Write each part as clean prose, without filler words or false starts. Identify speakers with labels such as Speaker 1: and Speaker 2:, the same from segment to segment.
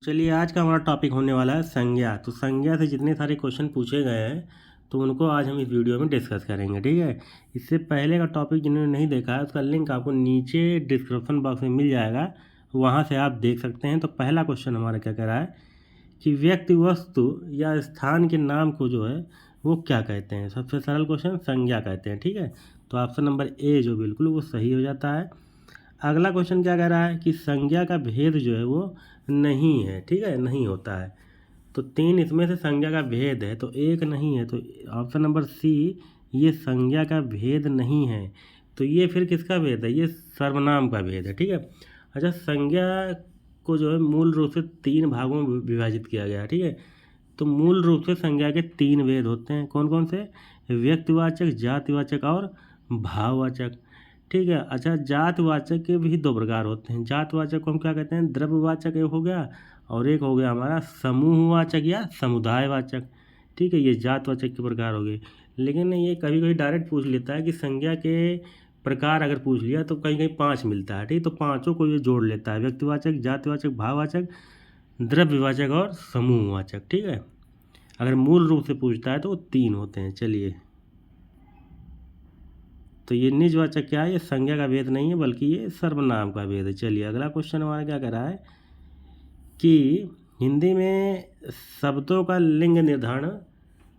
Speaker 1: चलिए आज का हमारा टॉपिक होने वाला है संज्ञा। तो संज्ञा से जितने सारे क्वेश्चन पूछे गए हैं तो उनको आज हम इस वीडियो में डिस्कस करेंगे, ठीक है। इससे पहले का टॉपिक जिन्होंने नहीं देखा है उसका लिंक आपको नीचे डिस्क्रिप्शन बॉक्स में मिल जाएगा, वहाँ से आप देख सकते हैं। तो पहला क्वेश्चन हमारा क्या कह रहा है कि व्यक्ति, वस्तु या स्थान के नाम को जो है वो क्या कहते हैं। सबसे सरल क्वेश्चन, संज्ञा कहते हैं, ठीक है। तो ऑप्शन नंबर ए जो बिल्कुल वो सही हो जाता है। अगला क्वेश्चन क्या कह रहा है कि संज्ञा का भेद जो है वो नहीं है, ठीक है, नहीं होता है। तो 3 इसमें से संज्ञा का भेद है तो एक नहीं है, तो ऑप्शन नंबर सी ये संज्ञा का भेद नहीं है। तो ये फिर किसका भेद है, ये सर्वनाम का भेद है, ठीक है। अच्छा, संज्ञा को जो है मूल रूप से 3 भागों में विभाजित किया गया है, ठीक है। तो मूल रूप से संज्ञा के 3 भेद होते हैं, कौन कौन से, व्यक्तिवाचक, जातिवाचक और भाववाचक, ठीक है। अच्छा, जातवाचक के भी 2 प्रकार होते हैं। जातवाचक को हम क्या कहते हैं, द्रव्यवाचक एक हो गया और एक हो गया हमारा समूहवाचक या समुदायवाचक, ठीक है। ये जातवाचक के प्रकार हो गए। लेकिन ये कभी कभी डायरेक्ट पूछ लेता है कि संज्ञा के प्रकार अगर पूछ लिया तो कहीं कहीं 5 मिलता है, ठीक। तो पाँचों को ये जोड़ लेता है, व्यक्तिवाचक, जातिवाचक, भाववाचक, द्रव्यवाचक और समूहवाचक, ठीक है। अगर मूल रूप से पूछता है तो वो 3 होते हैं। चलिए, तो ये निजवाचक क्या है, ये संज्ञा का भेद नहीं है बल्कि ये सर्वनाम का भेद है। चलिए अगला क्वेश्चन हमारा क्या कर रहा है कि हिंदी में शब्दों का लिंग निर्धारण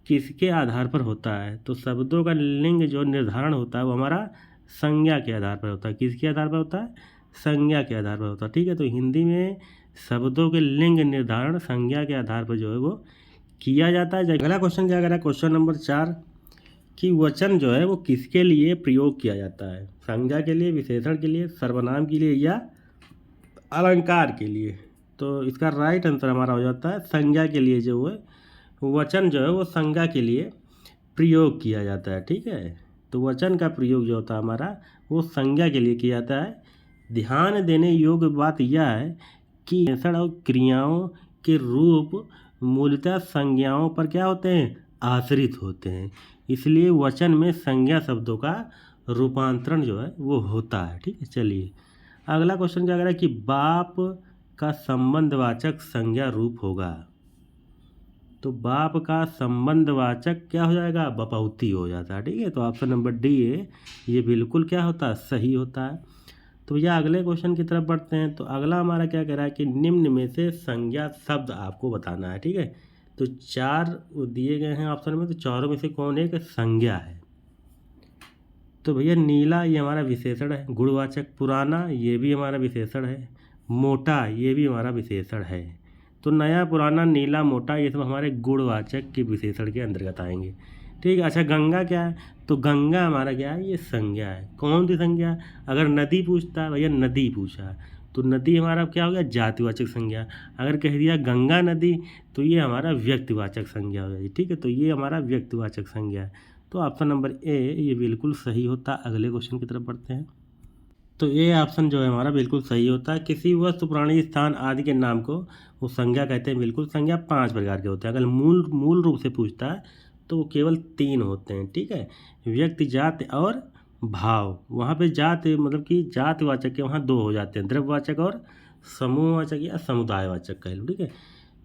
Speaker 1: किसके आधार पर होता है। तो शब्दों का लिंग जो निर्धारण होता है वो हमारा संज्ञा के आधार पर होता है। किसके आधार पर होता है, संज्ञा के आधार पर होता है, ठीक है। तो हिंदी में शब्दों के लिंग निर्धारण संज्ञा के आधार पर जो है वो किया जाता है। अगला क्वेश्चन क्या कर रहा है, क्वेश्चन नंबर 4 कि वचन जो है वो किसके लिए प्रयोग किया जाता है, संज्ञा के लिए, विशेषण के लिए, सर्वनाम के लिए या अलंकार के लिए। तो इसका राइट आंसर हमारा हो जाता है संज्ञा के लिए। जो है वचन जो है वो संज्ञा के लिए प्रयोग किया जाता है, ठीक है। तो वचन का प्रयोग जो होता है हमारा वो संज्ञा के लिए किया जाता है। ध्यान देने योग्य बात यह है कि विशेषण और क्रियाओं के रूप मूलतः संज्ञाओं पर क्या होते हैं, आश्रित होते हैं। इसलिए वचन में संज्ञा शब्दों का रूपांतरण जो है वो होता है, ठीक है। चलिए अगला क्वेश्चन क्या कह रहा है कि बाप का संबंधवाचक संज्ञा रूप होगा। तो बाप का संबंधवाचक क्या हो जाएगा, बपौती हो जाता है, ठीक है। तो ऑप्शन नंबर डी है ये बिल्कुल क्या होता है, सही होता है। तो भैया अगले क्वेश्चन की तरफ बढ़ते हैं। तो अगला हमारा क्या कह रहा है कि निम्न में से संज्ञा शब्द आपको बताना है, ठीक है। तो 4 दिए गए हैं ऑप्शन में, तो चारों में से कौन एक संज्ञा है। तो भैया नीला ये हमारा विशेषण है, गुणवाचक। पुराना ये भी हमारा विशेषण है। मोटा ये भी हमारा विशेषण है। तो नया, पुराना, नीला, मोटा ये सब हमारे गुणवाचक के विशेषण के अंतर्गत आएंगे, ठीक है। अच्छा, गंगा क्या है, तो गंगा हमारा क्या है, ये संज्ञा है। कौन सी संज्ञा, अगर नदी पूछता है, भैया नदी पूछा तो नदी हमारा क्या हो गया, जातिवाचक संज्ञा। अगर कह दिया गंगा नदी तो ये हमारा व्यक्तिवाचक संज्ञा हो जाएगी, ठीक है। तो ये हमारा व्यक्तिवाचक संज्ञा है। तो ऑप्शन नंबर ए ये बिल्कुल सही होता है। अगले क्वेश्चन की तरफ बढ़ते हैं। तो ये ऑप्शन जो है हमारा बिल्कुल सही होता है। किसी वस्तु, प्राणी, स्थान आदि के नाम को वो संज्ञा कहते हैं। बिल्कुल, संज्ञा 5 प्रकार के होते हैं। अगर मूल मूल रूप से पूछता है तो वो केवल 3 होते हैं, ठीक है। व्यक्ति, जाति और भाव। वहाँ पे जाति मतलब कि जातिवाचक के वहाँ 2 हो जाते हैं, द्रव्यवाचक और समूहवाचक या समुदायवाचक कह लो, ठीक है।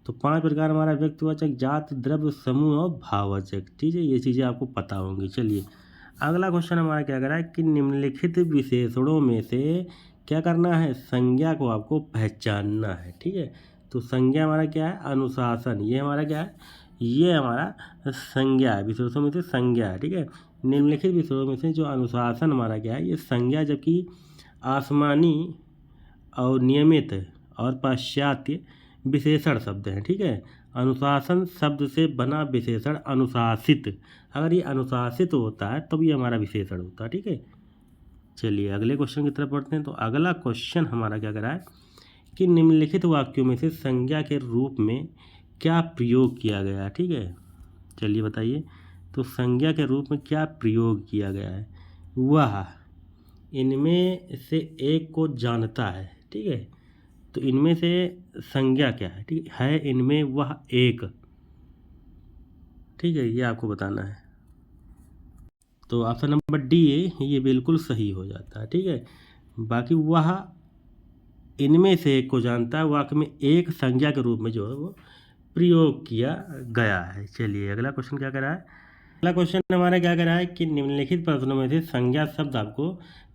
Speaker 1: तो 5 प्रकार हमारा व्यक्तिवाचक, जाति, द्रव्य, समूह और भाववाचक, ठीक है। ये चीज़ें आपको पता होंगी। चलिए अगला क्वेश्चन हमारा क्या कर रहा है कि निम्नलिखित विशेषणों में से क्या करना है, संज्ञा को आपको पहचानना है, ठीक है। तो संज्ञा हमारा क्या है, अनुशासन। ये हमारा क्या है, ये हमारा संज्ञा है, विशेषणों में से संज्ञा है, ठीक है। निम्नलिखित विशेषणों में से जो अनुशासन हमारा क्या है, ये संज्ञा, जबकि आसमानी और नियमित और पाश्चात्य विशेषण शब्द हैं, ठीक है। अनुशासन शब्द से बना विशेषण अनुशासित, अगर ये अनुशासित होता है तब ये हमारा विशेषण होता है, ठीक है। चलिए अगले क्वेश्चन की तरफ बढ़ते हैं। तो अगला क्वेश्चन हमारा क्या कर रहा है कि निम्नलिखित वाक्यों में से संज्ञा के रूप में क्या प्रयोग किया गया है, ठीक है। चलिए बताइए, तो संज्ञा के रूप में क्या प्रयोग किया गया है, वह इनमें से एक को जानता है, ठीक है। तो इनमें से संज्ञा क्या है, ठीक है, इनमें वह एक, ठीक है, ये आपको बताना है। तो ऑप्शन नंबर डी है ये बिल्कुल सही हो जाता है, ठीक है। बाकी वह इनमें से एक को जानता है वाक्य में एक संज्ञा के रूप में जो है वो प्रयोग किया गया है। चलिए अगला क्वेश्चन क्या कर रहा है। अगला क्वेश्चन हमारा क्या कर रहा है कि निम्नलिखित प्रश्नों में से संज्ञा शब्द आपको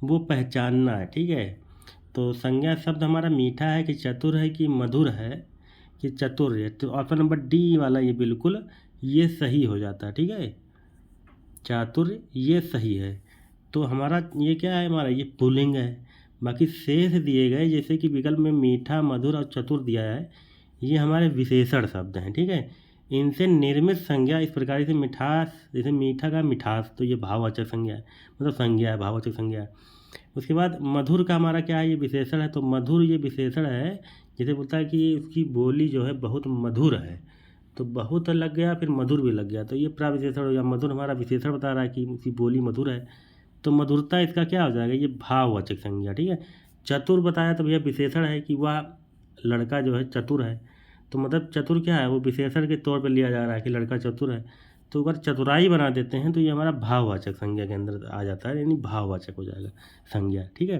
Speaker 1: वो पहचानना है। ठीक है, तो संज्ञा शब्द हमारा मीठा है कि चतुर है कि मधुर है कि चतुर है। तो ऑप्शन नंबर डी वाला ये बिल्कुल ये सही हो जाता है। ठीक है, चातुर्य ये सही है। तो हमारा ये क्या है, हमारा ये पुल्लिंग है। बाकी शेष दिए गए जैसे कि विकल्प में मीठा, मधुर और चतुर दिया है, ये हमारे विशेषण शब्द हैं। ठीक है, इनसे निर्मित संज्ञा इस प्रकार से मिठास, जैसे मीठा का मिठास, तो ये भाववाचक संज्ञा है, मतलब संज्ञा है, भाववाचक संज्ञा है। उसके बाद मधुर का हमारा क्या है, ये विशेषण है। तो मधुर ये विशेषण है, जैसे बोलता है कि उसकी बोली जो है बहुत मधुर है, तो बहुत लग गया फिर मधुर भी लग गया, तो ये प्रविशेषण हो गया। मधुर हमारा विशेषण बता रहा है कि उसकी बोली मधुर है, तो मधुरता इसका क्या हो जाएगा, ये भाववाचक संज्ञा। ठीक है, चतुर बताया तो भैया विशेषण है कि वह लड़का जो है चतुर है, तो मतलब चतुर क्या है, वो विशेषण के तौर पर लिया जा रहा है कि लड़का चतुर है। तो अगर चतुराई बना देते हैं तो ये हमारा भाववाचक संज्ञा के अंदर आ जाता है, यानी भाववाचक हो जाएगा संज्ञा। ठीक है,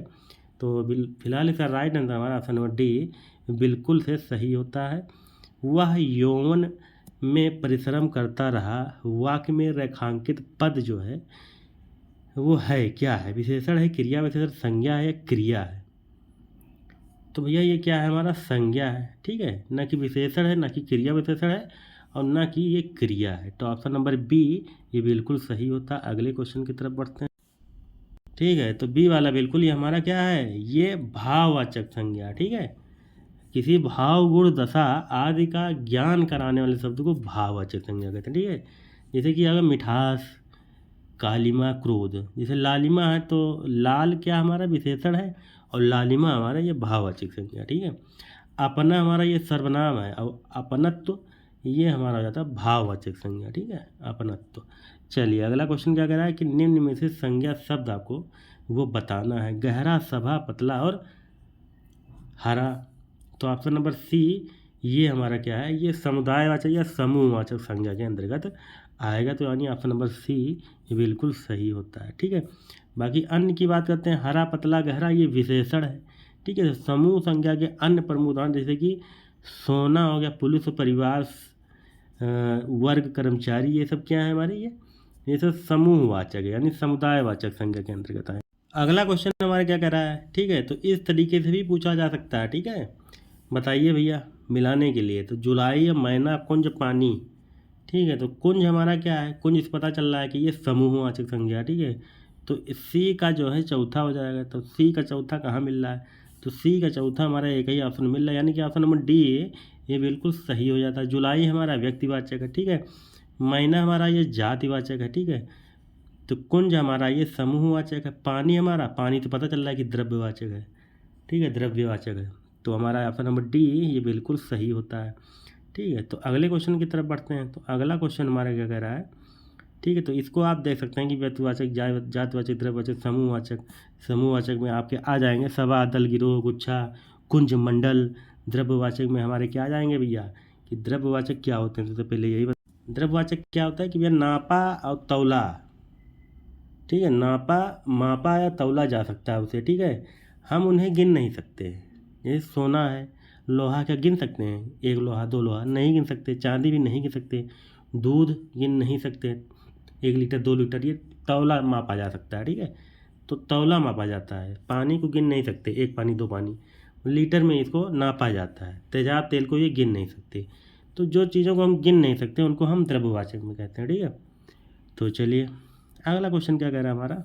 Speaker 1: तो फिलहाल इसका राइट आंसर हमारा ऑप्शन नंबर डी बिल्कुल से सही होता है। वह यौवन में परिश्रम करता रहा, वाक्य में रेखांकित पद जो है वो है क्या है, विशेषण है, क्रिया विशेषण, संज्ञा है, क्रिया है। तो भैया ये क्या है, हमारा संज्ञा है। ठीक है, ना कि विशेषण है, ना कि क्रिया विशेषण है, और ना कि ये क्रिया है। तो ऑप्शन नंबर बी ये बिल्कुल सही होता है। अगले क्वेश्चन की तरफ बढ़ते हैं। ठीक है, तो बी वाला बिल्कुल ये हमारा क्या है, ये भाववाचक संज्ञा। ठीक है, किसी भाव, गुण, दशा आदि का ज्ञान कराने वाले शब्द को भाववाचक संज्ञा कहते हैं। ठीक है, जैसे कि अगर मिठास, कालिमा, क्रोध, जैसे लालिमा है तो लाल क्या हमारा विशेषण है और लालिमा हमारा ये भाववाचक संज्ञा। ठीक है, अपना हमारा ये सर्वनाम है और अपनत्व ये हमारा हो जाता है भाववाचक संज्ञा। ठीक है, अपनत्व। चलिए अगला क्वेश्चन क्या कह रहा है कि निम्न में से संज्ञा शब्द आपको वो बताना है। गहरा, सभा, पतला और हरा। तो ऑप्शन नंबर सी ये हमारा क्या है, ये समुदायवाचक या समूहवाचक संज्ञा के अंतर्गत आएगा। तो यानी ऑप्शन नंबर सी ये बिल्कुल सही होता है। ठीक है, बाकी अन्य की बात करते हैं। हरा, पतला, गहरा ये विशेषण है। ठीक है, समूह संज्ञा के अन्य प्रमुख उदाहरण जैसे कि सोना हो गया, पुलिस, परिवार, वर्ग, कर्मचारी, ये सब क्या है हमारे, ये सब समूहवाचक है, यानी समुदायवाचक संज्ञा के अंतर्गत आए। अगला क्वेश्चन हमारा क्या कर रहा है। ठीक है, तो इस तरीके से भी पूछा जा सकता है। ठीक है, बताइए भैया मिलाने के लिए। तो जुलाई, मैना, कुंज, पानी। ठीक है, तो कुंज हमारा क्या है, कुंज से पता चल रहा है कि ये समूहवाचक संज्ञा। ठीक है, तो सी का जो है चौथा हो जाएगा। तो सी का चौथा कहाँ मिल रहा है, तो सी का चौथा हमारा एक ही ऑप्शन मिल रहा है, यानी कि ऑप्शन नंबर डी ये बिल्कुल सही हो जाता है। जुलाई हमारा व्यक्तिवाचक है। ठीक है, महीना हमारा ये जातिवाचक है। ठीक है, तो कुंज हमारा ये समूहवाचक है। पानी हमारा, पानी तो पता चल रहा है कि द्रव्यवाचक है। ठीक है, द्रव्यवाचक है, तो हमारा ऑप्शन नंबर डी ये बिल्कुल सही होता है। ठीक है, तो अगले क्वेश्चन की तरफ बढ़ते हैं। तो अगला क्वेश्चन हमारा क्या कह रहा है। ठीक है, तो इसको आप देख सकते हैं कि व्यक्तिवाचक, जातिवाचक, द्रव्यवाचक, समूहवाचक। समूहवाचक में आपके आ जाएंगे सभा, दल, गिरोह, गुच्छा, कुंज, मंडल। द्रव्यवाचक में हमारे क्या आ जाएंगे भैया, कि द्रव्यवाचक क्या होते हैं, सबसे पहले यही द्रव्यवाचक क्या होता है कि भैया नापा और तौला। ठीक है, नापा, मापा या तौला जा सकता है उसे। ठीक है, हम उन्हें गिन नहीं सकते। जैसे सोना है, लोहा क्या गिन सकते हैं, एक लोहा, दो लोहा नहीं गिन सकते। चांदी भी नहीं गिन सकते। दूध गिन नहीं सकते, 1 लीटर, 2 लीटर, ये तौला मापा जा सकता है। ठीक है, तो तौला मापा जाता है। पानी को गिन नहीं सकते, 1 पानी, 2 पानी, लीटर में इसको नापा जाता है। तेजाब तेल को ये गिन नहीं सकते। तो जो चीज़ों को हम गिन नहीं सकते उनको हम द्रव्यवाचक में कहते हैं। ठीक है, तो चलिए अगला क्वेश्चन क्या कह रहा है हमारा।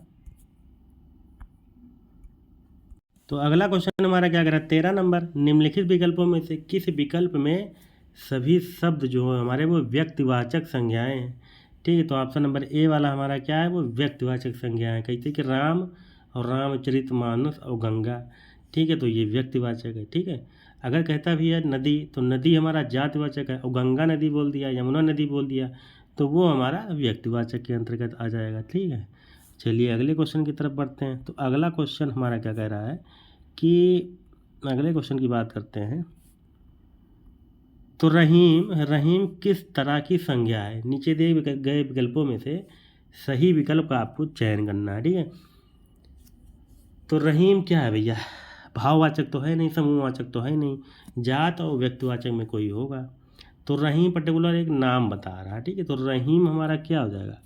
Speaker 1: तो अगला क्वेश्चन हमारा क्या कह रहा है, 13 नंबर। निम्नलिखित विकल्पों में से किस विकल्प में सभी शब्द जो है हमारे वो व्यक्तिवाचक संज्ञाएं हैं। ठीक है, तो ऑप्शन नंबर ए वाला हमारा क्या है, वो व्यक्तिवाचक संज्ञाएं। कैसे कि राम और रामचरितमानस और गंगा। ठीक है, तो ये व्यक्तिवाचक है। ठीक है, अगर कहता भी है नदी, तो नदी हमारा जातिवाचक है, और गंगा नदी बोल दिया, यमुना नदी बोल दिया, तो वो हमारा व्यक्तिवाचक के अंतर्गत आ जाएगा। ठीक है, चलिए अगले क्वेश्चन की तरफ बढ़ते हैं। तो अगला क्वेश्चन हमारा क्या कह रहा है कि अगले क्वेश्चन की बात करते हैं। तो रहीम, रहीम किस तरह की संज्ञा है। नीचे दिए गए विकल्पों में से सही विकल्प का आपको चयन करना है। ठीक है, तो रहीम क्या है भैया, भाववाचक तो है नहीं, समूहवाचक तो है नहीं, जात और व्यक्तिवाचक में कोई होगा। तो रहीम पर्टिकुलर एक नाम बता रहा है, ठीक है। तो रहीम हमारा क्या हो जाएगा,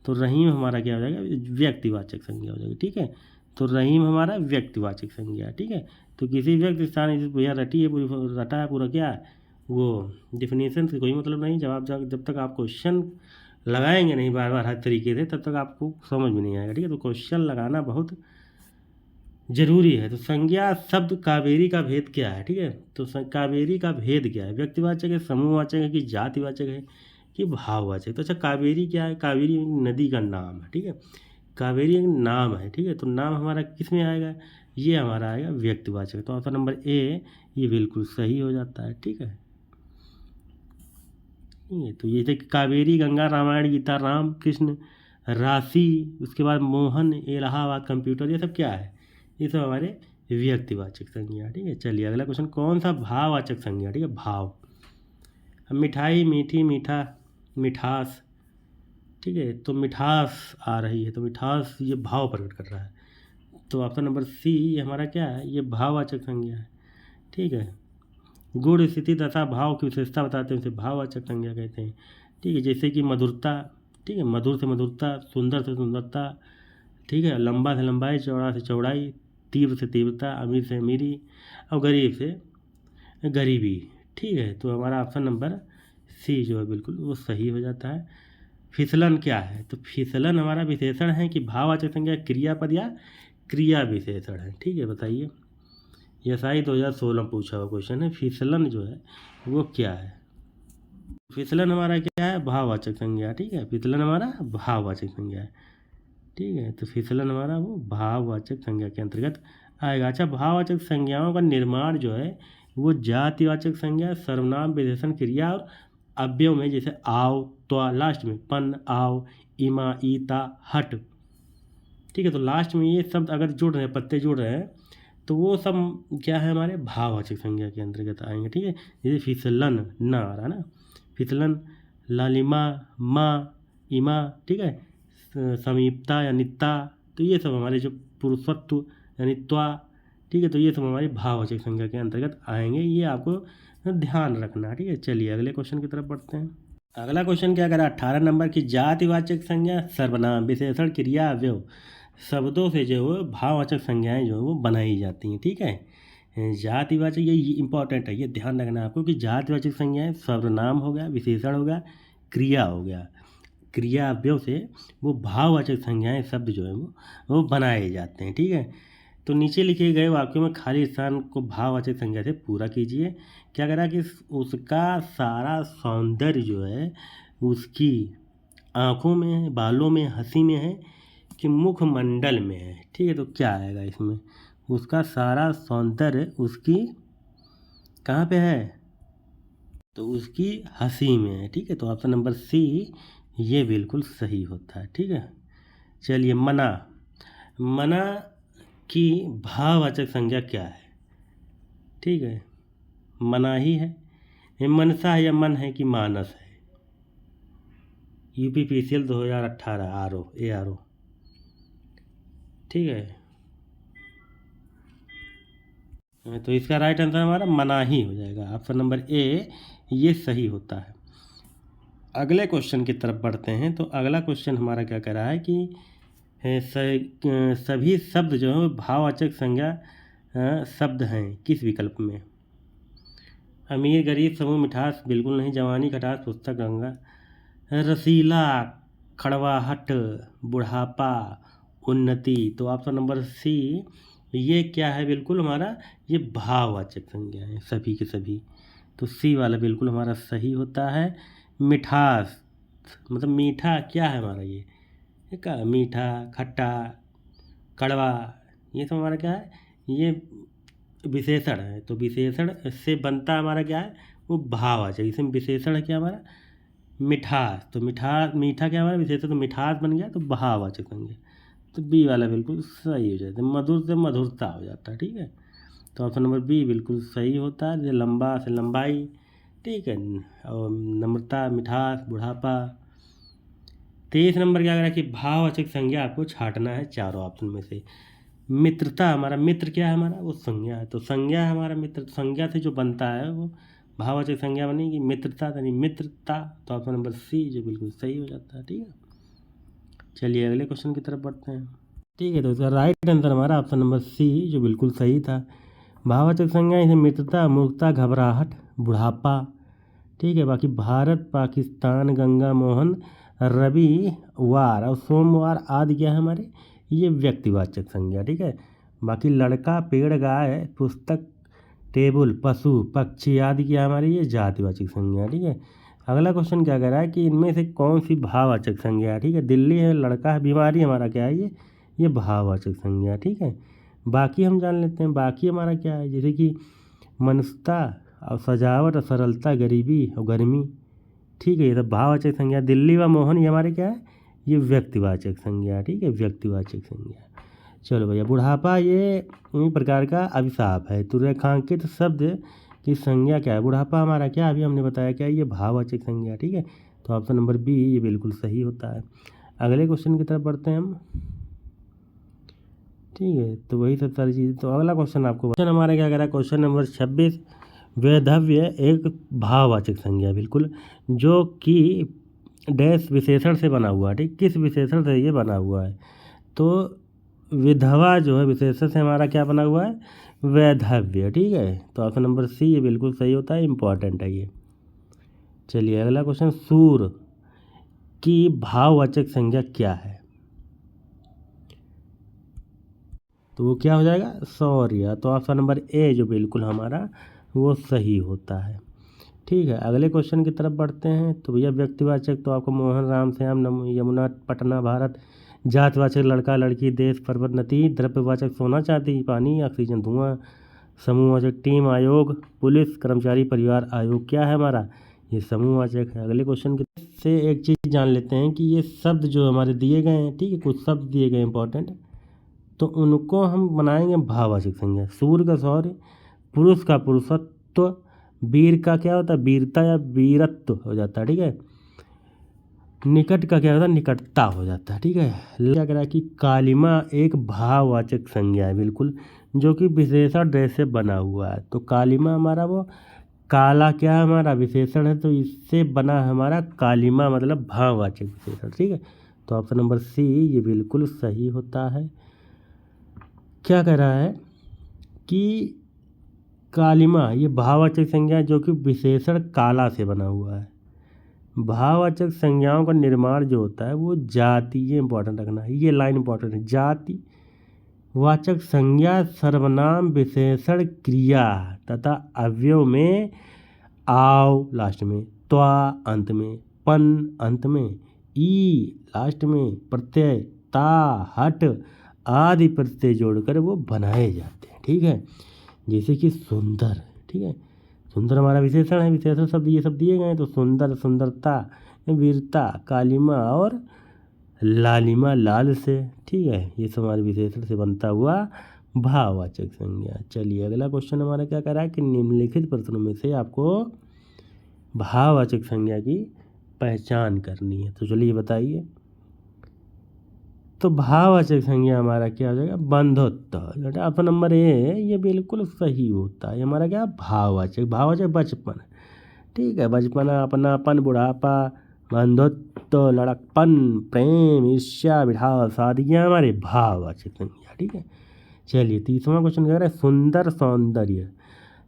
Speaker 1: तो रहीम हमारा क्या हो जाएगा, व्यक्तिवाचक संज्ञा हो जाएगी, ठीक है। तो रहीम हमारा व्यक्तिवाचक संज्ञा, ठीक है। तो किसी व्यक्ति स्थान भैया रटी है पूरी, रटा है पूरा, क्या है वो डिफिनीशन से कोई मतलब नहीं। जब तक आप क्वेश्चन लगाएंगे नहीं बार बार हर तरीके से, तब तक आपको समझ में नहीं आएगा, ठीक है। तो क्वेश्चन लगाना बहुत जरूरी है। तो संज्ञा शब्द कावेरी का भेद क्या है, ठीक है। तो कावेरी का भेद क्या है, व्यक्तिवाचक है, समूहवाचक है, कि जातिवाचक है, कि भाववाचक। तो अच्छा कावेरी क्या है, कावेरी नदी का नाम है, ठीक है। कावेरी एक नाम है, ठीक है। तो नाम हमारा किस में आएगा, ये हमारा आएगा व्यक्तिवाचक। तो ऑप्शन नंबर ए ये बिल्कुल सही हो जाता है, ठीक है। तो ये थे कावेरी, गंगा, रामायण, गीता, राम कृष्ण, राशि, उसके बाद मोहन, इलाहाबाद, कंप्यूटर, ये सब क्या है, ये सब हमारे व्यक्तिवाचक संज्ञा, ठीक है। चलिए अगला क्वेश्चन, कौन सा भाववाचक संज्ञा, ठीक है, भाव। अब मिठाई, मीठी, मीठा, मिठास, ठीक है। तो मिठास आ रही है, तो मिठास ये भाव प्रकट कर रहा है। तो ऑप्शन नंबर सी ये हमारा क्या है, ये भाववाचक संज्ञा है, ठीक है। गुण, स्थिति, दशा, भाव की विशेषता बताते हैं उसे भाववाचक संज्ञा कहते हैं, ठीक है। जैसे कि मधुरता, ठीक है, मधुर से मधुरता, सुंदर से सुंदरता, ठीक है, लंबा से लंबाई, चौड़ा से चौड़ाई, तीव्र से तीव्रता, अमीर से अमीरी, और गरीब से गरीबी, ठीक है। तो हमारा ऑप्शन नंबर सी जो है बिल्कुल वो सही हो जाता है। फिसलन क्या है, तो फिसलन हमारा विशेषण है कि भाववाचक संज्ञा क्रियापद या क्रिया विशेषण है, ठीक है। बताइए, यह SI 2016 में पूछा हुआ क्वेश्चन है, फिसलन जो है वो क्या है। फिसलन हमारा क्या है, भाववाचक संज्ञा, ठीक है। फिसलन हमारा भाववाचक संज्ञा है, ठीक है। तो फिसलन हमारा वो भाववाचक संज्ञा के अंतर्गत आएगा। अच्छा, भाववाचक संज्ञाओं का निर्माण जो है वो जातिवाचक संज्ञा, सर्वनाम, विशेषण, क्रिया और अव्यय में, जैसे आव, त्वा, लास्ट में पन, आव, इमा, ईता, हट, ठीक है। तो लास्ट में ये शब्द अगर जुड़ रहे हैं, पत्ते जुड़ रहे हैं, तो वो सब क्या है, हमारे भाववाचक संज्ञा के अंतर्गत आएंगे, ठीक है। जैसे फिसलन ना आ रहा ना, फिसलन, लालिमा, माँ, इमा, ठीक है, समीपता या नित्ता, तो ये सब हमारे जो पुरुषत्व यानी त्वा, ठीक है। तो ये सब हमारी भाववाचक संज्ञा के अंतर्गत आएंगे, ये आपको ध्यान रखना, ठीक है। चलिए अगले क्वेश्चन की तरफ बढ़ते हैं। अगला क्वेश्चन क्या करा, 18 नंबर की, जातिवाचक संज्ञा, सर्वनाम, विशेषण, क्रिया, अवयव शब्दों से जो है भाववाचक संज्ञाएं जो है वो बनाई जाती हैं, ठीक है। जातिवाचक ये इंपॉर्टेंट है, ये ध्यान रखना आपको कि जातिवाचक संज्ञाएं सर्वनाम हो गया, विशेषण हो गया, क्रिया हो गया, क्रिया अवयव से वो भाववाचक संज्ञाएं शब्द जो है वो बनाए जाते हैं, ठीक है। तो नीचे लिखे गए वाक्यों में खाली स्थान को भाववाचक संज्ञा से पूरा कीजिए। क्या करा कि उसका सारा सौंदर्य जो है उसकी आँखों में है, बालों में, हंसी में है, कि मुखमंडल में है, ठीक है। तो क्या आएगा इसमें, उसका सारा सौंदर्य उसकी कहाँ पे है, तो उसकी हंसी में है, ठीक है। तो ऑप्शन नंबर सी ये बिल्कुल सही होता है, ठीक है। चलिए, मना, मना की भाववाचक संज्ञा क्या है, ठीक है, मना ही है, ये मनसा है या मन है कि मानस है। UPPCL 2018 ARO, ठीक है। तो इसका राइट आंसर हमारा मना ही हो जाएगा, ऑप्शन नंबर ए ये सही होता है। अगले क्वेश्चन की तरफ बढ़ते हैं। तो अगला क्वेश्चन हमारा क्या कह रहा है कि सभी शब्द जो है भाववाचक संज्ञा शब्द हैं किस विकल्प में। अमीर, गरीब, समूह, मिठास, बिल्कुल नहीं, जवानी, खटास, पुस्तक, गंगा, रसीला, खड़वाहट, बुढ़ापा, उन्नति। तो ऑप्शन नंबर सी ये क्या है, बिल्कुल हमारा ये भाववाचक संज्ञा है सभी के सभी। तो सी वाला बिल्कुल हमारा सही होता है। मिठास मतलब मीठा क्या है हमारा, ये क्या, मीठा, खट्टा, कड़वा, ये सब हमारा क्या है, ये विशेषण है। तो विशेषण से बनता हमारा क्या है, वो भाववाचक। इसमें विशेषण है क्या हमारा, मिठास। तो मीठा क्या हमारा विशेषण, तो मिठास बन गया, तो भाववाचक बन गया। तो बी वाला बिल्कुल सही हो जाता है, मधुर से मधुरता हो जाता है, ठीक है। तो ऑप्शन नंबर बी बिल्कुल सही होता है। जैसे लंबा से लंबाई, ठीक है, और नम्रता, मिठास, बुढ़ापा। 23 नंबर क्या करा कि भाववाचक संज्ञा आपको छांटना है चारों ऑप्शन में से। मित्रता, हमारा मित्र क्या है, हमारा वो संज्ञा है, तो संज्ञा है हमारा मित्र, तो संज्ञा से जो बनता है वो भाववाचक संज्ञा बनेगी मित्रता, यानी मित्रता। तो ऑप्शन नंबर सी जो बिल्कुल सही हो जाता है। ठीक है, चलिए अगले क्वेश्चन की तरफ बढ़ते हैं। ठीक है, तो इसका राइट आंसर हमारा ऑप्शन नंबर सी जो बिल्कुल सही था। भाववाचक संज्ञा जैसे मित्रता, मूर्खता, घबराहट, बुढ़ापा। ठीक है, बाकी भारत, पाकिस्तान, गंगा मोहन, रविवार और सोमवार आदि क्या है हमारे, ये व्यक्तिवाचक संज्ञा। ठीक है, बाकी लड़का, पेड़, गाय, पुस्तक, टेबल, पशु, पक्षी आदि क्या हमारी ये जातिवाचक संज्ञा। ठीक है, अगला क्वेश्चन क्या कह रहा है कि इनमें से कौन सी भाववाचक संज्ञा है। ठीक है, दिल्ली है, लड़का है, बीमारी हमारा क्या है, ये भाववाचक संज्ञा। ठीक है, बाकी हम जान लेते हैं, बाकी हमारा क्या है, जैसे कि मनुष्यता और सजावट और सरलता, गरीबी और गर्मी। ठीक है, ये सब भाववाचक संज्ञा। दिल्ली व मोहन ये हमारे क्या है, ये व्यक्तिवाचक संज्ञा। ठीक है, व्यक्तिवाचक संज्ञा। चलो भैया, बुढ़ापा ये एक प्रकार का अभिशाप है, तो रेखांकित शब्द की संज्ञा क्या है, बुढ़ापा हमारा क्या, अभी हमने बताया क्या, ये भाववाचक संज्ञा। ठीक है, तो ऑप्शन नंबर बी ये बिल्कुल सही होता है। अगले क्वेश्चन की तरफ बढ़ते हैं हम। ठीक है, तो वही सब सारी चीज़। तो अगला क्वेश्चन आपको, क्वेश्चन हमारा क्या कह रहा है, क्वेश्चन नंबर 26, वैधव्य एक भाववाचक संज्ञा बिल्कुल, जो कि डैश विशेषण से बना हुआ है। ठीक, किस विशेषण से ये बना हुआ है, तो विधवा जो है विशेषण से हमारा क्या बना हुआ है, वैधव्य। ठीक है, तो ऑप्शन नंबर सी ये बिल्कुल सही होता है, इंपॉर्टेंट है ये। चलिए अगला क्वेश्चन, सूर की भाववाचक संज्ञा क्या है, तो वो क्या हो जाएगा, शौर्य। तो ऑप्शन नंबर ए जो बिल्कुल हमारा वो सही होता है। ठीक है, अगले क्वेश्चन की तरफ बढ़ते हैं। तो भैया व्यक्तिवाचक तो आपको मोहन, राम, श्याम, यमुना, पटना, भारत। जातवाचक लड़का, लड़की, देश, पर्वत, नदी। द्रव्यवाचक सोना, चांदी, पानी, ऑक्सीजन, धुआं। समूहवाचक टीम, आयोग, पुलिस, कर्मचारी, परिवार, आयोग क्या है हमारा, ये समूहवाचक है। अगले क्वेश्चन से एक चीज़ जान लेते हैं कि ये शब्द जो हमारे दिए गए हैं, ठीक है, कुछ शब्द दिए गए इंपॉर्टेंट, तो उनको हम बनाएंगे भाववाचक संज्ञा। सूर्य का शौर्य, पुरुष का पुरुषत्व, वीर का क्या होता है, वीरता या वीरत्व हो जाता है। ठीक है, निकट का क्या होता है, निकटता हो जाता है। ठीक है, क्या कह रहा है कि कालिमा एक भाववाचक संज्ञा है बिल्कुल, जो कि विशेषण डैश से बना हुआ है। तो कालिमा हमारा वो काला क्या है हमारा विशेषण है, तो इससे बना हमारा कालिमा मतलब भाववाचक विशेषण। ठीक है, तो ऑप्शन नंबर सी ये बिल्कुल सही होता है। क्या कह रहा है कि कालिमा ये भाववाचक संज्ञा जो कि विशेषण काला से बना हुआ है। भाववाचक संज्ञाओं का निर्माण जो होता है वो जाति, ये इंपॉर्टेंट रखना है, ये लाइन इंपॉर्टेंट है। जाति वाचक संज्ञा सर्वनाम, विशेषण, क्रिया तथा अवयव में आव लास्ट में, त्वा अंत में, पन अंत में, ई लास्ट में, प्रत्यय, ता, हट आदि प्रत्यय जोड़कर वो बनाए जाते हैं। ठीक है, जैसे कि सुंदर। ठीक है, सुंदर हमारा विशेषण है, विशेषण शब्द ये सब दिए गए हैं, तो सुंदर, सुंदरता, वीरता, कालिमा और लालिमा, लाल से। ठीक है, ये सब हमारे विशेषण से बनता हुआ भाववाचक संज्ञा। चलिए अगला क्वेश्चन हमारा क्या कर रहा है कि निम्नलिखित प्रश्नों में से आपको भाववाचक संज्ञा की पहचान करनी है। तो चलिए बताइए, तो भाववाचक संज्ञा हमारा क्या हो जाएगा, बंधुत्व। ऑप्शन नंबर ए ये बिल्कुल सही होता है। हमारा क्या भाववाचक, भाववाचक बचपन। ठीक है, बचपन, अपनापन, बुढ़ापा, बंधुत्व, लड़कपन, प्रेम, ईर्ष्या, विठास आदि ये हमारे भाववाचक संज्ञा। ठीक है, चलिए तीसरा क्वेश्चन कह रहा है सुंदर, सौंदर्य,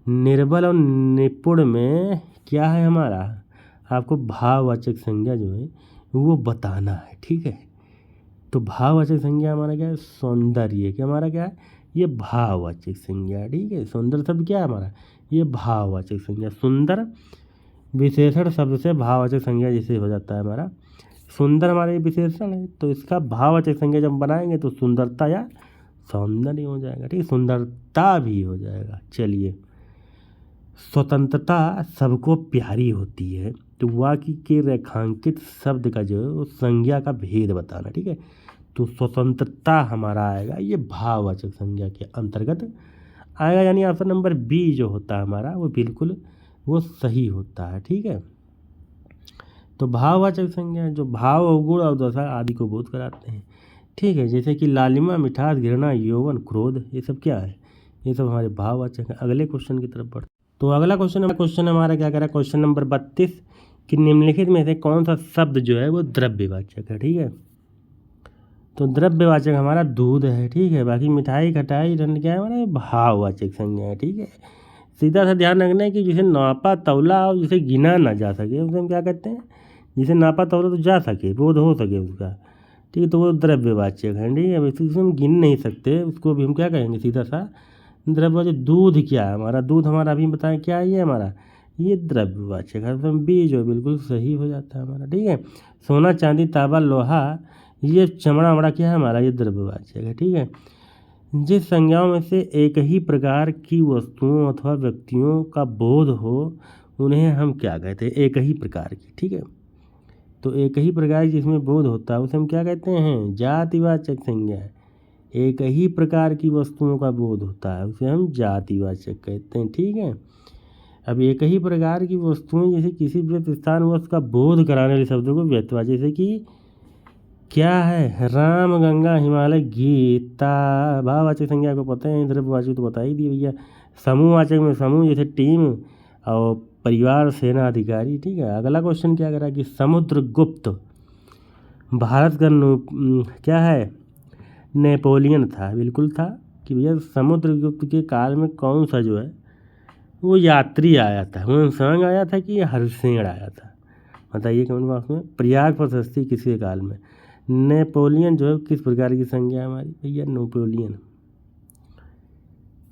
Speaker 1: निर्बल और निपुण में क्या है हमारा, आपको भाववाचक संज्ञा जो है वो बताना है। ठीक है, तो भाववाचक संज्ञा हमारा क्या है, सौंदर्य, क्या हमारा क्या है, ये भाववाचक संज्ञा। ठीक है, सुंदर शब्द क्या है हमारा, ये भाववाचक संज्ञा। सुंदर विशेषण शब्द से भाववाचक संज्ञा जैसे हो जाता है हमारा, सुंदर हमारे विशेषण है, तो इसका भाववाचक संज्ञा जब बनाएंगे तो सुंदरता या सौंदर्य हो जाएगा। ठीक है, सुंदरता भी हो जाएगा। चलिए, स्वतंत्रता सबको प्यारी होती है, तो वाक्य के रेखांकित शब्द का जो है उस संज्ञा का भेद बताना। ठीक है, तो स्वतंत्रता हमारा आएगा ये भाववाचक संज्ञा के अंतर्गत आएगा, यानी ऑप्शन नंबर बी जो होता है हमारा वो बिल्कुल वो सही होता है। ठीक है, तो भाववाचक संज्ञा जो भाव, गुण और दशा आदि को बोध कराते हैं। ठीक है, जैसे कि लालिमा, मिठास, घृणा, यौवन, क्रोध, ये सब क्या है? ये सब हमारे भाववाचक है। अगले क्वेश्चन की तरफ बढ़ते। तो अगला क्वेश्चन हमारा क्या कह रहा है? क्वेश्चन नंबर 32 कि निम्नलिखित में से कौन सा शब्द जो है वो द्रव्यवाचक है? ठीक है, तो द्रव्यवाचक हमारा दूध है। ठीक है, बाकी मिठाई, खटाई, रंग क्या है हमारा? भाववाचक संज्ञा है। ठीक है, सीधा सा ध्यान रखना है कि जिसे नापा तौला और जिसे गिना ना जा सके उसे हम क्या कहते हैं? जिसे नापा तौला तो जा सके, बोध हो सके उसका, ठीक है, तो वो द्रव्यवाचक है। ठीक है, वैसे हम गिन नहीं सकते उसको भी हम क्या कहेंगे? सीधा सा द्रव्यवाचक। दूध क्या है हमारा? दूध हमारा अभी बताएं क्या है? ये हमारा ये द्रव्यवाचक है। तो बी जो बिल्कुल सही हो जाता है हमारा। ठीक है, सोना, चांदी, तांबा, लोहा, ये चमड़ा वमड़ा क्या है हमारा? ये द्रव्यवाचक है। ठीक है, जिस संज्ञाओं में से एक ही प्रकार की वस्तुओं अथवा व्यक्तियों का बोध हो उन्हें हम क्या कहते हैं? एक ही प्रकार की। ठीक है, तो एक ही प्रकार की जिसमें बोध होता है उसे हम क्या कहते हैं? जातिवाचक संज्ञा है। एक ही प्रकार की वस्तुओं का बोध होता है उसे हम जातिवाचक कहते हैं। ठीक है, अब एक ही प्रकार की वस्तुएं जैसे किसी व्यक्ति, स्थान, वस्तु का बोध कराने वाले शब्दों को व्यक्तिवाचक, जैसे कि क्या है? राम, गंगा, हिमालय, गीता। भाववाचक संज्ञा को पता है, द्रव्यवाचक तो बता ही दिए भैया। समूहवाचक में समूह, जैसे टीम और परिवार, सेना, अधिकारी। ठीक है, अगला क्वेश्चन क्या करा कि समुद्रगुप्त भारत का क्या है? नेपोलियन था। बिल्कुल था कि भैया समुद्रगुप्त के काल में कौन सा जो है वो यात्री आया था? हुनसांग आया था कि हरसेन आया था? बताइए कमेंट बॉक्स में। प्रयाग प्रशस्ति किसके काल में? नेपोलियन जो है किस प्रकार की संज्ञा है हमारी? भैया नेपोलियन।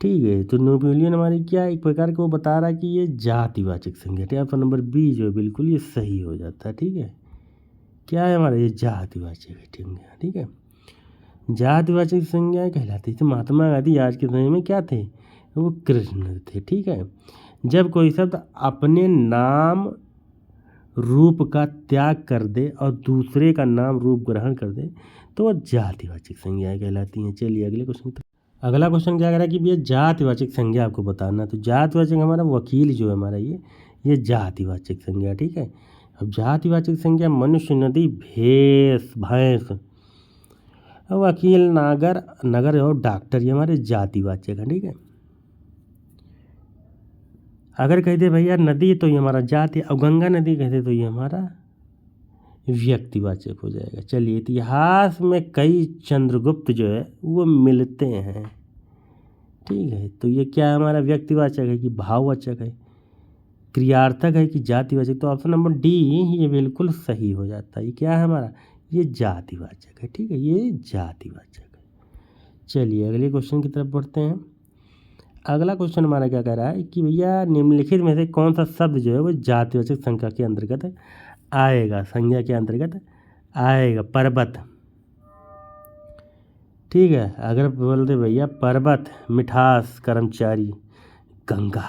Speaker 1: ठीक है, तो नेपोलियन हमारी क्या एक प्रकार को बता रहा है कि ये जातिवाचक संज्ञा। ठीक है, ऑप्शन नंबर बी जो है बिल्कुल ये सही हो जाता है। ठीक है, क्या है हमारा? ये जातिवाचक संज्ञा। ठीक है, जातिवाचक संज्ञाएं कहलाती थी। महात्मा गांधी आज के समय में क्या थे? वो कृष्ण थे। ठीक है, जब कोई शब्द अपने नाम रूप का त्याग कर दे और दूसरे का नाम रूप ग्रहण कर दे तो वह जातिवाचक संज्ञाएं कहलाती हैं। चलिए अगले क्वेश्चन। अगला क्वेश्चन क्या कह रहा है कि भैया जातिवाचक संज्ञा आपको बताना। तो जातिवाचक हमारा वकील जो है हमारा ये जातिवाचक संज्ञा। ठीक है, अब जातिवाचक संज्ञा मनुष्य, नदी, भैंस, वकील, नागर, नगर और डॉक्टर, ये हमारे जातिवाचक हैं। ठीक है, अगर कहते भैया नदी तो ये हमारा जाति, और गंगा नदी कहते तो ये हमारा व्यक्तिवाचक हो जाएगा। चलिए, इतिहास में कई चंद्रगुप्त जो है वो मिलते हैं। ठीक है, तो ये क्या है हमारा? व्यक्तिवाचक है कि भाववाचक है? क्रियार्थक है कि जातिवाचक? तो ऑप्शन नंबर डी ये बिल्कुल सही हो जाता है। ये क्या है हमारा? ये जातिवाचक है। ठीक है, ये जातिवाचक है। चलिए अगले क्वेश्चन की तरफ बढ़ते हैं। अगला क्वेश्चन हमारा क्या कह रहा है कि भैया निम्नलिखित में से कौन सा शब्द जो है वो जातिवाचक संज्ञा के अंतर्गत आएगा? संज्ञा के अंतर्गत आएगा? पर्वत। ठीक है, अगर बोल दे भैया पर्वत, मिठास, कर्मचारी, गंगा।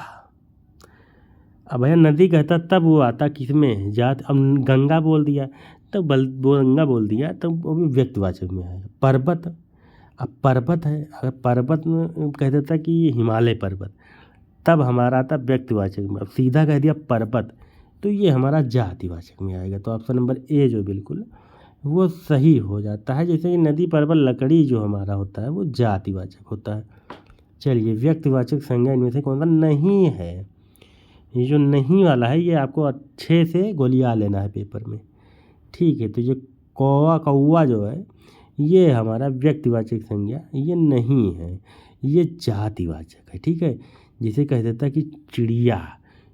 Speaker 1: अब भैया नदी कहता तब वो आता किस में? जात। अब गंगा बोल दिया तो गंगा बोल दिया तो वो भी व्यक्तिवाचक में आएगा। पर्वत, अब पर्वत है, अगर पर्वत में कह देता कि ये हिमालय पर्वत तब हमारा आता व्यक्तिवाचक में। अब सीधा कह दिया पर्वत तो ये हमारा जातिवाचक में आएगा। तो ऑप्शन नंबर ए जो बिल्कुल वो सही हो जाता है। जैसे कि नदी, पर्वत, लकड़ी जो हमारा होता है वो जातिवाचक होता है। चलिए, व्यक्तिवाचक संज्ञा इनमें से कौन सा नहीं है? ये जो नहीं वाला है ये आपको अच्छे से गोलियां लेना है पेपर में। ठीक है, तो ये कौवा जो है ये हमारा व्यक्तिवाचक संज्ञा ये नहीं है, ये जातिवाचक है। ठीक है, जिसे कह देता कि चिड़िया,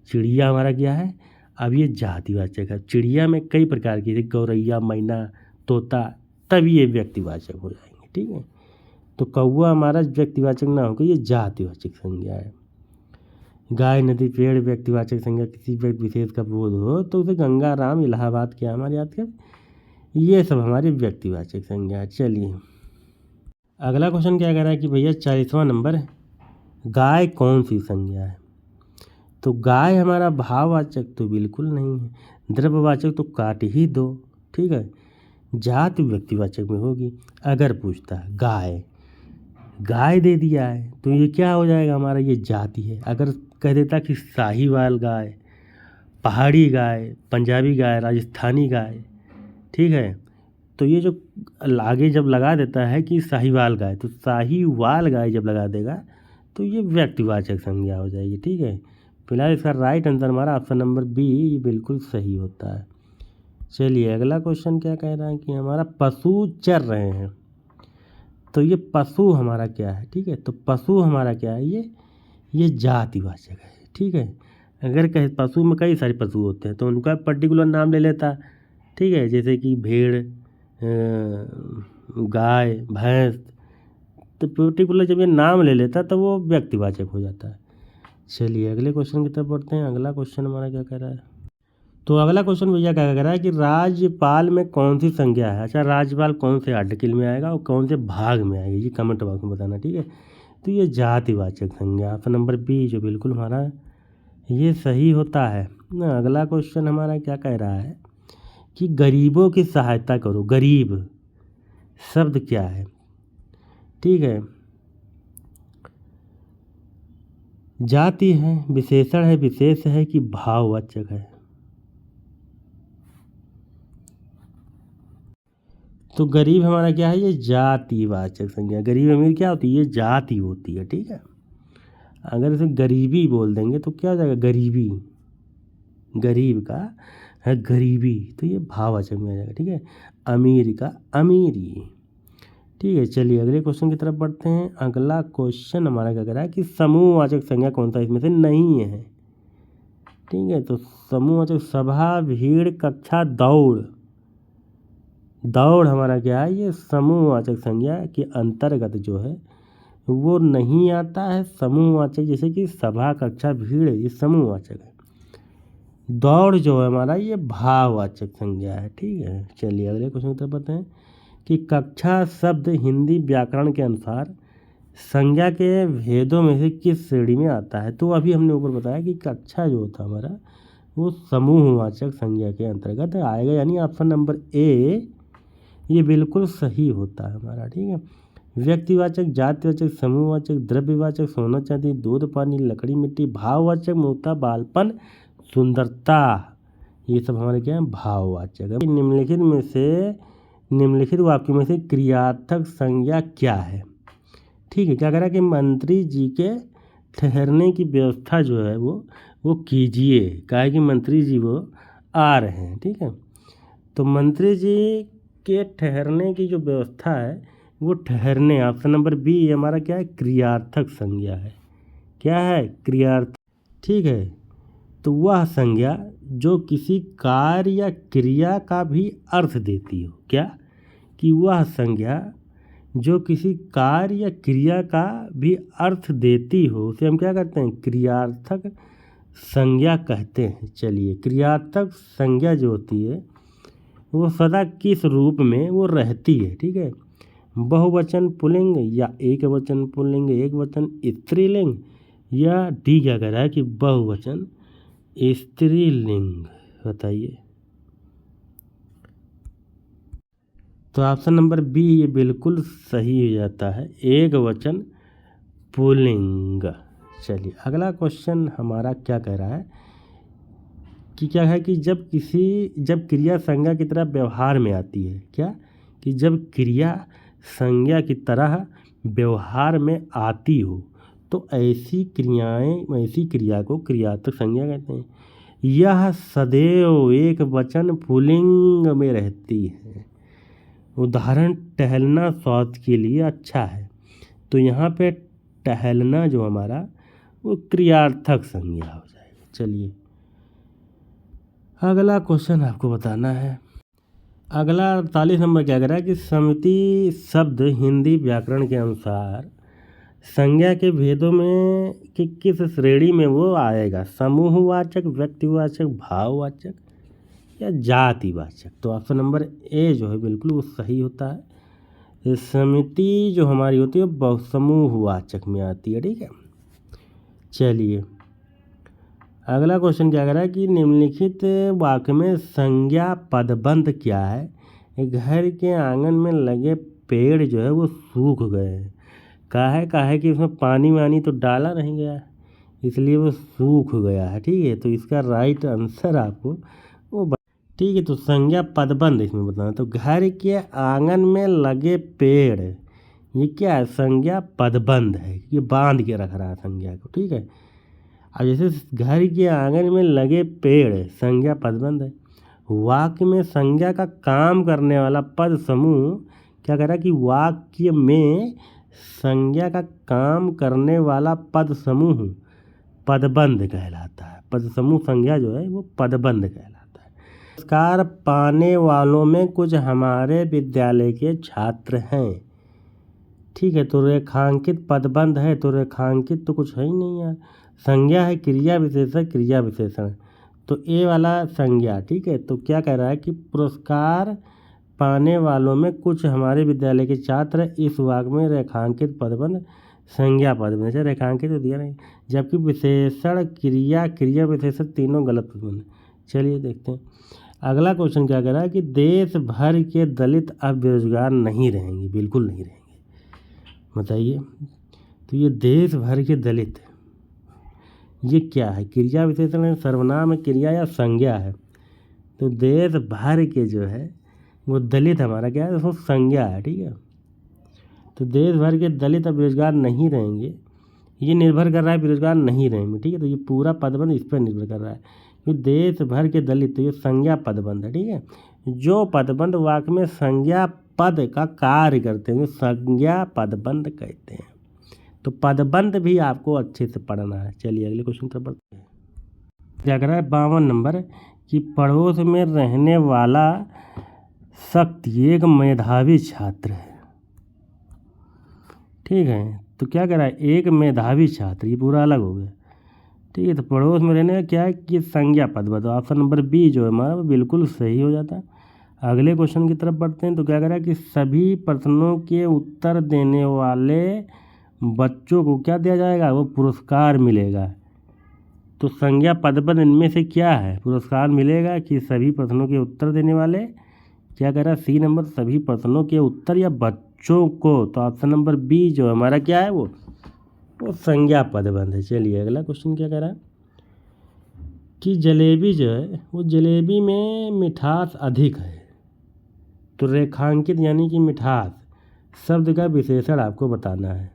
Speaker 1: चिड़िया हमारा क्या है? अब ये जातिवाचक है। चिड़िया में कई प्रकार की, जैसे गौरैया, मैना, तोता, तब ये व्यक्तिवाचक हो जाएंगे। ठीक है, तो कौवा हमारा व्यक्तिवाचक ना होकर ये जातिवाचक संज्ञा है। गाय, नदी, पेड़, व्यक्तिवाचक संज्ञा किसी व्यक्ति विशेष का बोध हो तो उसे गंगा, राम, इलाहाबाद क्या हमारे याद कर, ये सब हमारी व्यक्तिवाचक संज्ञा है। चलिए अगला क्वेश्चन क्या कह रहा है कि भैया 40वां नंबर, गाय कौन सी संज्ञा है? तो गाय हमारा भाववाचक तो बिल्कुल नहीं है, द्रव्यवाचक तो काट ही दो। ठीक है, जाति व्यक्तिवाचक में होगी। अगर पूछता है गाय, गाय दे दिया है तो ये क्या हो जाएगा हमारा? ये जाति है। अगर कह देता कि साहीवाल गाय, पहाड़ी गाय, पंजाबी गाय, राजस्थानी गाय, ठीक है, तो ये जो आगे जब लगा देता है कि साहीवाल गाय, तो साहीवाल गाय जब लगा देगा तो ये व्यक्तिवाचक संज्ञा हो जाएगी। ठीक है, फिलहाल इसका राइट आंसर हमारा ऑप्शन नंबर बी ये बिल्कुल सही होता है। चलिए अगला क्वेश्चन क्या कह रहा है कि हमारा पशु चर रहे हैं, तो ये पशु हमारा क्या है। ठीक है, तो पशु हमारा क्या है, ये जातिवाचक है। ठीक है, अगर कहे पशु में कई सारे पशु होते हैं तो उनका पर्टिकुलर नाम ले लेता। ठीक है, जैसे कि भेड़, गाय, भैंस, तो पर्टिकुलर जब ये नाम ले लेता तो वो व्यक्तिवाचक हो जाता है। चलिए अगले क्वेश्चन की तरफ बढ़ते हैं। अगला क्वेश्चन हमारा क्या कह रहा है, तो अगला क्वेश्चन भैया क्या कह रहा है कि राज्यपाल में कौन सी संज्ञा है। अच्छा, राज्यपाल कौन से आर्टिकल में आएगा और कौन से भाग में आएगी, ये कमेंट बॉक्स में बताना। ठीक है, तो ये जातिवाचक संज्ञा ऑप्शन नंबर बी जो बिल्कुल हमारा ये सही होता है ना। अगला क्वेश्चन हमारा क्या कह रहा है कि गरीबों की सहायता करो। गरीब शब्द क्या है। ठीक है, जाति है, विशेषण है, विशेष है कि भाववाचक है। तो गरीब हमारा क्या है, ये जातिवाचक संज्ञा। गरीब अमीर क्या होती है, ये जाति होती है। ठीक है, अगर इसे गरीबी बोल देंगे तो क्या हो जाएगा, गरीबी, गरीब का है गरीबी, तो ये भाववाचक में आ जाएगा। ठीक है, अमीर का अमीरी। ठीक है, चलिए अगले क्वेश्चन की तरफ बढ़ते हैं। अगला क्वेश्चन हमारा क्या कह रहा है कि समूहवाचक संज्ञा कौन सा इसमें से नहीं है। ठीक है, तो समूहवाचक सभा, भीड़, कक्षा, दौड़। दौड़ हमारा क्या है, ये समूहवाचक संज्ञा के अंतर्गत जो है वो नहीं आता है। समूहवाचक जैसे कि सभा, कक्षा, भीड़, ये समूहवाचक है। दौड़ जो है हमारा ये भाववाचक संज्ञा है। ठीक है, चलिए अगले क्वेश्चन की तरफ बढ़ते हैं कि कक्षा शब्द हिंदी व्याकरण के अनुसार संज्ञा के भेदों में से किस श्रेणी में आता है। तो अभी हमने ऊपर बताया कि कक्षा जो होता है हमारा वो समूहवाचक संज्ञा के अंतर्गत आएगा, यानी ऑप्शन नंबर ए ये बिल्कुल सही होता है हमारा। ठीक है, व्यक्तिवाचक, जातिवाचक, समूहवाचक, द्रव्यवाचक, सोना चांदी, दूध पानी, लकड़ी मिट्टी, भाववाचक, मोटा, बालपन, सुंदरता, ये सब हमारे क्या है, भाववाचक है। निम्नलिखित में से, निम्नलिखित वाक्य में से क्रियार्थक संज्ञा क्या है। ठीक है, क्या कह रहा है कि मंत्री जी के ठहरने की व्यवस्था जो है वो कीजिए। क्या है कि मंत्री जी वो आ रहे हैं। ठीक है, तो मंत्री जी के ठहरने की जो व्यवस्था है वो ठहरने, ऑप्शन नंबर बी हमारा क्या है, क्रियार्थक संज्ञा है। क्या है, क्रियार्थ। ठीक है, तो वह संज्ञा जो किसी कार्य या क्रिया का भी अर्थ देती हो। क्या, कि वह संज्ञा जो किसी कार्य या क्रिया का भी अर्थ देती हो उसे हम क्या कहते हैं, क्रियार्थक संज्ञा कहते हैं। चलिए क्रियार्थक संज्ञा जो होती है वो सदा किस रूप में वो रहती है। ठीक है, बहुवचन पुल्लिंग या एक वचन पुल्लिंग, एक वचन स्त्रीलिंग, या डी क्या कह रहा है कि बहुवचन स्त्रीलिंग। बताइए, तो ऑप्शन नंबर बी ये बिल्कुल सही हो जाता है, एक वचन पुल्लिंग। चलिए अगला क्वेश्चन हमारा क्या कह रहा है कि क्या है कि जब क्रिया संज्ञा की तरह व्यवहार में आती है। क्या, कि जब क्रिया संज्ञा की तरह व्यवहार में आती हो तो ऐसी क्रिया को क्रियार्थक संज्ञा कहते हैं। यह सदैव एक वचन पुल्लिंग में रहती है। उदाहरण, टहलना स्वास्थ्य के लिए अच्छा है, तो यहाँ पे टहलना जो हमारा वो क्रियार्थक संज्ञा हो जाएगा। चलिए अगला क्वेश्चन आपको बताना है। अगला 48 नंबर क्या कह रहा है कि समिति शब्द हिंदी व्याकरण के अनुसार संज्ञा के भेदों में कि किस श्रेणी में वो आएगा, समूहवाचक, व्यक्तिवाचक, भाववाचक या जातिवाचक। तो ऑप्शन नंबर ए जो है बिल्कुल वो सही होता है। समिति जो हमारी होती है बहुसमूहवाचक में आती है। ठीक है, चलिए अगला क्वेश्चन क्या कह रहा है कि निम्नलिखित वाक्य में संज्ञा पदबंध क्या है। घर के आंगन में लगे पेड़ जो है वो सूख गए हैं। कहा है कि उसमें पानी वानी तो डाला नहीं गया इसलिए वो सूख गया है। ठीक है, तो इसका राइट आंसर आपको वो ठीक है, तो संज्ञा पदबंध इसमें बताना। तो घर के आंगन में लगे पेड़, ये क्या है? संज्ञा पदबंध है, ये बांध के रख रहा है संज्ञा को। ठीक है, अब जैसे घर के आंगन में लगे पेड़, संज्ञा पदबंध है। वाक्य में संज्ञा का काम करने वाला पद समूह क्या कह रहा है कि वाक्य में संज्ञा का काम करने वाला पद समूह पदबंध कहलाता है। पद समूह संज्ञा जो है वो पदबंध कहलाता है। पुरस्कार पाने वालों में कुछ हमारे विद्यालय के छात्र हैं। ठीक है, तो रेखांकित पदबंध है, तो रेखांकित तो कुछ है ही नहीं यार। संज्ञा है क्रिया विशेषण, क्रिया विशेषण, तो ए वाला संज्ञा। ठीक है, तो क्या कह रहा है कि पुरस्कार पाने वालों में कुछ हमारे विद्यालय के छात्र, इस वाक्य में रेखांकित पदबंध संज्ञा पदबंध से रेखांकित तो दिया नहीं, जबकि विशेषण क्रिया क्रिया विशेषण तीनों गलत पदबंध। चलिए देखते हैं अगला क्वेश्चन क्या कह रहा है कि देश भर के दलित अब बेरोजगार नहीं रहेंगे, बिल्कुल नहीं रहेंगे। बताइए, तो ये देश भर के दलित, ये क्या है? क्रिया विशेषण है, सर्वनाम है, क्रिया या संज्ञा है? तो देश भर के जो है वो दलित हमारा क्या है? उसको संज्ञा है। ठीक है, तो देश भर के दलित अब बेरोजगार नहीं रहेंगे, ये निर्भर कर रहा है बेरोजगार नहीं रहेंगे। ठीक है, तो ये पूरा पदबंध इस पर निर्भर कर रहा है कि देश भर के दलित, तो ये संज्ञा पदबंध है। ठीक है, जो पदबंध वाक्य में संज्ञा पद का कार्य करते हैं संज्ञा पदबंध कहते हैं। तो पदबंध भी आपको अच्छे से पढ़ना है। चलिए अगले क्वेश्चन पर बढ़ते हैं। क्या कर रहा है 52 नंबर कि पड़ोस में रहने वाला शक्ति एक मेधावी छात्र है। ठीक है, तो क्या कह रहा है? एक मेधावी छात्र, ये पूरा अलग हो गया। ठीक है, तो पड़ोस में रहने का क्या है कि संज्ञा पद बताओ। ऑप्शन नंबर बी जो है हमारा बिल्कुल सही हो जाता है। अगले क्वेश्चन की तरफ बढ़ते हैं। तो क्या कह रहा है कि सभी प्रश्नों के उत्तर देने वाले बच्चों को क्या दिया जाएगा? वो पुरस्कार मिलेगा। तो संज्ञा पदबंध इनमें से क्या है? पुरस्कार मिलेगा कि सभी प्रश्नों के उत्तर देने वाले, क्या कह रहा है सी नंबर, सभी प्रश्नों के उत्तर या बच्चों को। तो ऑप्शन नंबर बी जो हमारा क्या है वो संज्ञा पदबंध है। चलिए अगला क्वेश्चन क्या कह रहा है कि जलेबी जो है वो जलेबी में मिठास अधिक है। तो रेखांकित यानी कि मिठास शब्द का विशेषण आपको बताना है।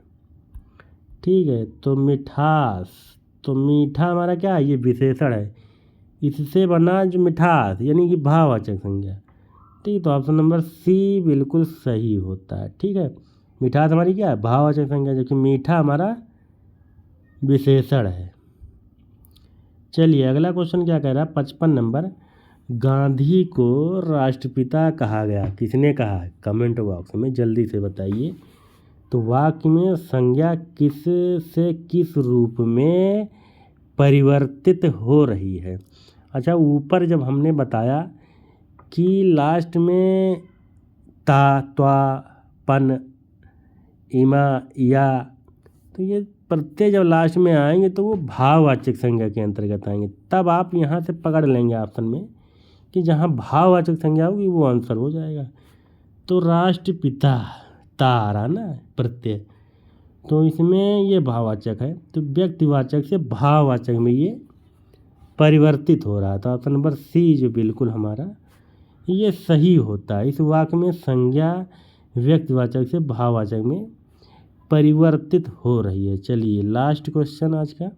Speaker 1: ठीक है, तो मिठास, तो मीठा हमारा क्या है? ये विशेषण है, इससे बना जो मिठास यानी कि भाववाचक संज्ञा। ठीक, तो ऑप्शन नंबर सी बिल्कुल सही होता है। ठीक है, मिठास हमारी क्या है? भाववाचक संज्ञा, जबकि मीठा हमारा विशेषण है। चलिए अगला क्वेश्चन क्या कह रहा है 55 नंबर, गांधी को राष्ट्रपिता कहा गया, किसने कहा है? कमेंट बॉक्स में जल्दी से बताइए। तो वाक्य में संज्ञा किस से किस रूप में परिवर्तित हो रही है? अच्छा, ऊपर जब हमने बताया कि लास्ट में ता, त्वा, पन, इमा, या, तो ये प्रत्यय जब लास्ट में आएंगे तो वो भाववाचक संज्ञा के अंतर्गत आएंगे। तब आप यहाँ से पकड़ लेंगे ऑप्शन में कि जहाँ भाववाचक संज्ञा होगी वो आंसर हो जाएगा। तो राष्ट्रपिता ता आ रहा ना प्रत्यय, तो इसमें ये भाववाचक है, तो व्यक्तिवाचक से भाववाचक में ये परिवर्तित हो रहा था। ऑप्शन नंबर सी जो बिल्कुल हमारा ये सही होता है। इस वाक्य में संज्ञा व्यक्तिवाचक से भाववाचक में परिवर्तित हो रही है। चलिए लास्ट क्वेश्चन आज का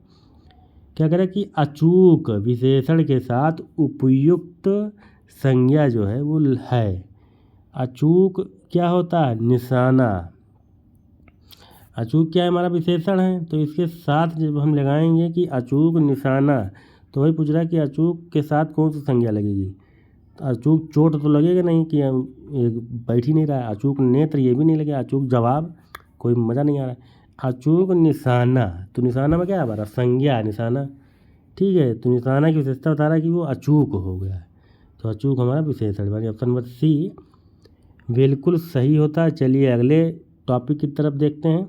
Speaker 1: क्या करें कि अचूक विशेषण के साथ उपयुक्त संज्ञा जो है वो है। अचूक क्या होता है? निशाना। अचूक क्या है? हमारा विशेषण है, तो इसके साथ जब हम लगाएंगे कि अचूक निशाना, तो वही पूछ रहा है कि अचूक के साथ कौन सी संज्ञा लगेगी? तो अचूक चोट तो लगेगा नहीं कि एक बैठ ही नहीं रहा है। अचूक नेत्र ये भी नहीं लगेगा। अचूक जवाब, कोई मज़ा नहीं आ रहा है। अचूक निशाना, तो निशाना में क्या है हमारा? संज्ञा निशाना। ठीक है, तो निशाना की विशेषता बता रहा है कि वो अचूक हो गया है, तो अचूक हमारा विशेषण बन गया। ऑप्शन नंबर सी बिल्कुल सही होता है। चलिए अगले टॉपिक की तरफ देखते हैं।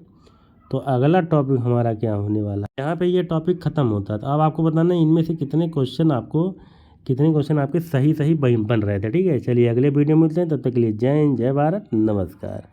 Speaker 1: तो अगला टॉपिक हमारा क्या होने वाला है, यहाँ पे ये टॉपिक ख़त्म होता है। तो अब आपको बताना है इनमें से कितने क्वेश्चन आपके सही बन रहे थे। ठीक है, चलिए अगले वीडियो में मिलते हैं, तब तक के लिए जय हिंद, जय भारत, नमस्कार।